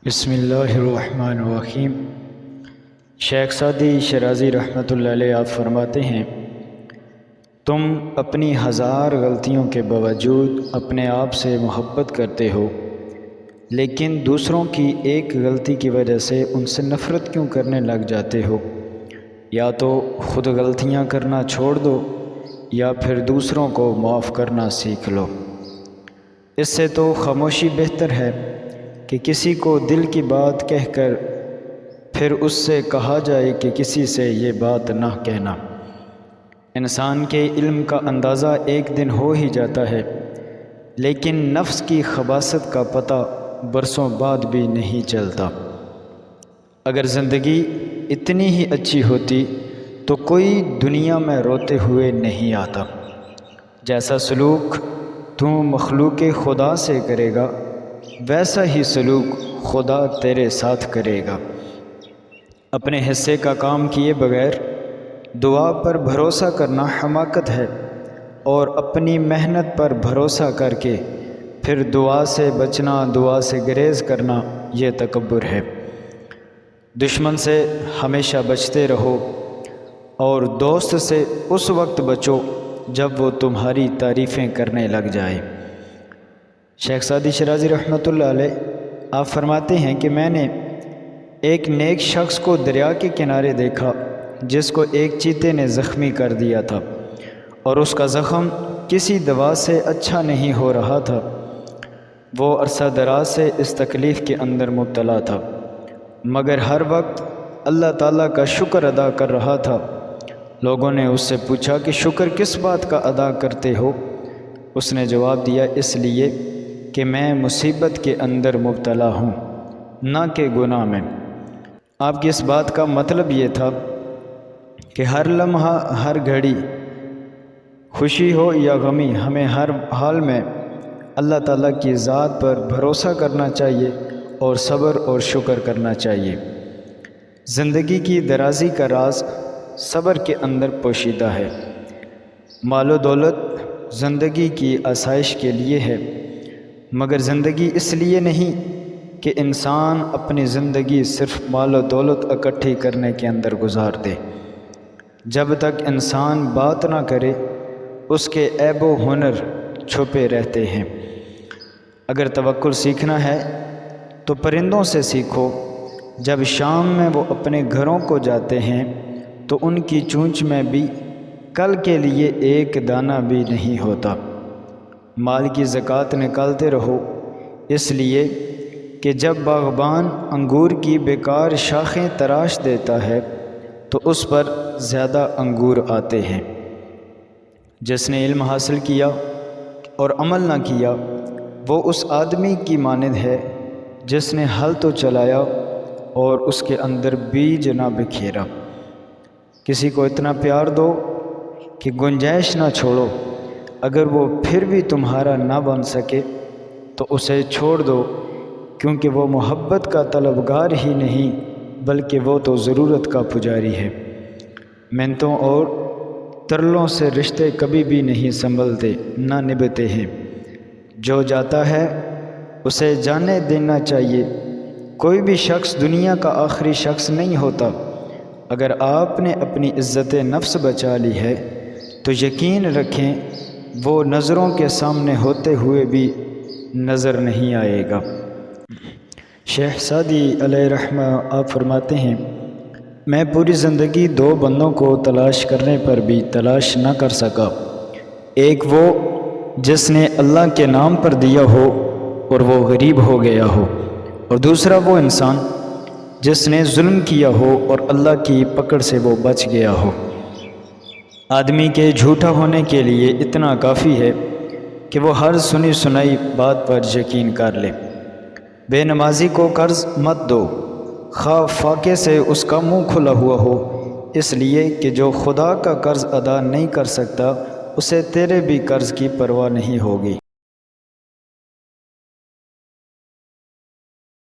بسم اللہ الرحمن الرحیم۔ شیخ سعدی شرازی رحمۃ اللہ علیہ آپ فرماتے ہیں، تم اپنی ہزار غلطیوں کے باوجود اپنے آپ سے محبت کرتے ہو، لیکن دوسروں کی ایک غلطی کی وجہ سے ان سے نفرت کیوں کرنے لگ جاتے ہو؟ یا تو خود غلطیاں کرنا چھوڑ دو یا پھر دوسروں کو معاف کرنا سیکھ لو۔ اس سے تو خاموشی بہتر ہے کہ کسی کو دل کی بات کہہ کر پھر اس سے کہا جائے کہ کسی سے یہ بات نہ کہنا۔ انسان کے علم کا اندازہ ایک دن ہو ہی جاتا ہے، لیکن نفس کی خباثت کا پتہ برسوں بعد بھی نہیں چلتا۔ اگر زندگی اتنی ہی اچھی ہوتی تو کوئی دنیا میں روتے ہوئے نہیں آتا۔ جیسا سلوک تو مخلوق خدا سے کرے گا، ویسا ہی سلوک خدا تیرے ساتھ کرے گا۔ اپنے حصے کا کام کیے بغیر دعا پر بھروسہ کرنا حماقت ہے، اور اپنی محنت پر بھروسہ کر کے پھر دعا سے بچنا، دعا سے گریز کرنا، یہ تکبر ہے۔ دشمن سے ہمیشہ بچتے رہو اور دوست سے اس وقت بچو جب وہ تمہاری تعریفیں کرنے لگ جائے۔ شیخ سعدی شرازی رحمۃ اللہ علیہ آپ فرماتے ہیں کہ میں نے ایک نیک شخص کو دریا کے کنارے دیکھا جس کو ایک چیتے نے زخمی کر دیا تھا، اور اس کا زخم کسی دوا سے اچھا نہیں ہو رہا تھا۔ وہ عرصہ دراز سے اس تکلیف کے اندر مبتلا تھا، مگر ہر وقت اللہ تعالیٰ کا شکر ادا کر رہا تھا۔ لوگوں نے اس سے پوچھا کہ شکر کس بات کا ادا کرتے ہو؟ اس نے جواب دیا، اس لیے کہ میں مصیبت کے اندر مبتلا ہوں، نہ کہ گناہ میں۔ آپ کی اس بات کا مطلب یہ تھا کہ ہر لمحہ، ہر گھڑی، خوشی ہو یا غمی، ہمیں ہر حال میں اللہ تعالیٰ کی ذات پر بھروسہ کرنا چاہیے اور صبر اور شکر کرنا چاہیے۔ زندگی کی درازی کا راز صبر کے اندر پوشیدہ ہے۔ مال و دولت زندگی کی آسائش کے لیے ہے، مگر زندگی اس لیے نہیں کہ انسان اپنی زندگی صرف مال و دولت اکٹھی کرنے کے اندر گزار دے۔ جب تک انسان بات نہ کرے اس کے عیب و ہنر چھپے رہتے ہیں۔ اگر توکل سیکھنا ہے تو پرندوں سے سیکھو۔ جب شام میں وہ اپنے گھروں کو جاتے ہیں تو ان کی چونچ میں بھی کل کے لیے ایک دانہ بھی نہیں ہوتا۔ مال کی زکوٰۃ نکالتے رہو، اس لیے کہ جب باغبان انگور کی بیکار شاخیں تراش دیتا ہے تو اس پر زیادہ انگور آتے ہیں۔ جس نے علم حاصل کیا اور عمل نہ کیا وہ اس آدمی کی مانند ہے جس نے ہل تو چلایا اور اس کے اندر بیج نہ بکھیرا۔ کسی کو اتنا پیار دو کہ گنجائش نہ چھوڑو، اگر وہ پھر بھی تمہارا نہ بن سکے تو اسے چھوڑ دو، کیونکہ وہ محبت کا طلبگار ہی نہیں بلکہ وہ تو ضرورت کا پجاری ہے۔ منتوں اور ترلوں سے رشتے کبھی بھی نہیں سنبھلتے، نہ نبھتے ہیں۔ جو جاتا ہے اسے جانے دینا چاہیے۔ کوئی بھی شخص دنیا کا آخری شخص نہیں ہوتا۔ اگر آپ نے اپنی عزت نفس بچا لی ہے تو یقین رکھیں وہ نظروں کے سامنے ہوتے ہوئے بھی نظر نہیں آئے گا۔ شیخ سعدی علیہ رحمہ آپ فرماتے ہیں، میں پوری زندگی دو بندوں کو تلاش کرنے پر بھی تلاش نہ کر سکا۔ ایک وہ جس نے اللہ کے نام پر دیا ہو اور وہ غریب ہو گیا ہو، اور دوسرا وہ انسان جس نے ظلم کیا ہو اور اللہ کی پکڑ سے وہ بچ گیا ہو۔ آدمی کے جھوٹا ہونے کے لیے اتنا کافی ہے کہ وہ ہر سنی سنائی بات پر یقین کر لے۔ بے نمازی کو قرض مت دو، خواہ فاقے سے اس کا منہ کھلا ہوا ہو، اس لیے کہ جو خدا کا قرض ادا نہیں کر سکتا اسے تیرے بھی قرض کی پرواہ نہیں ہوگی۔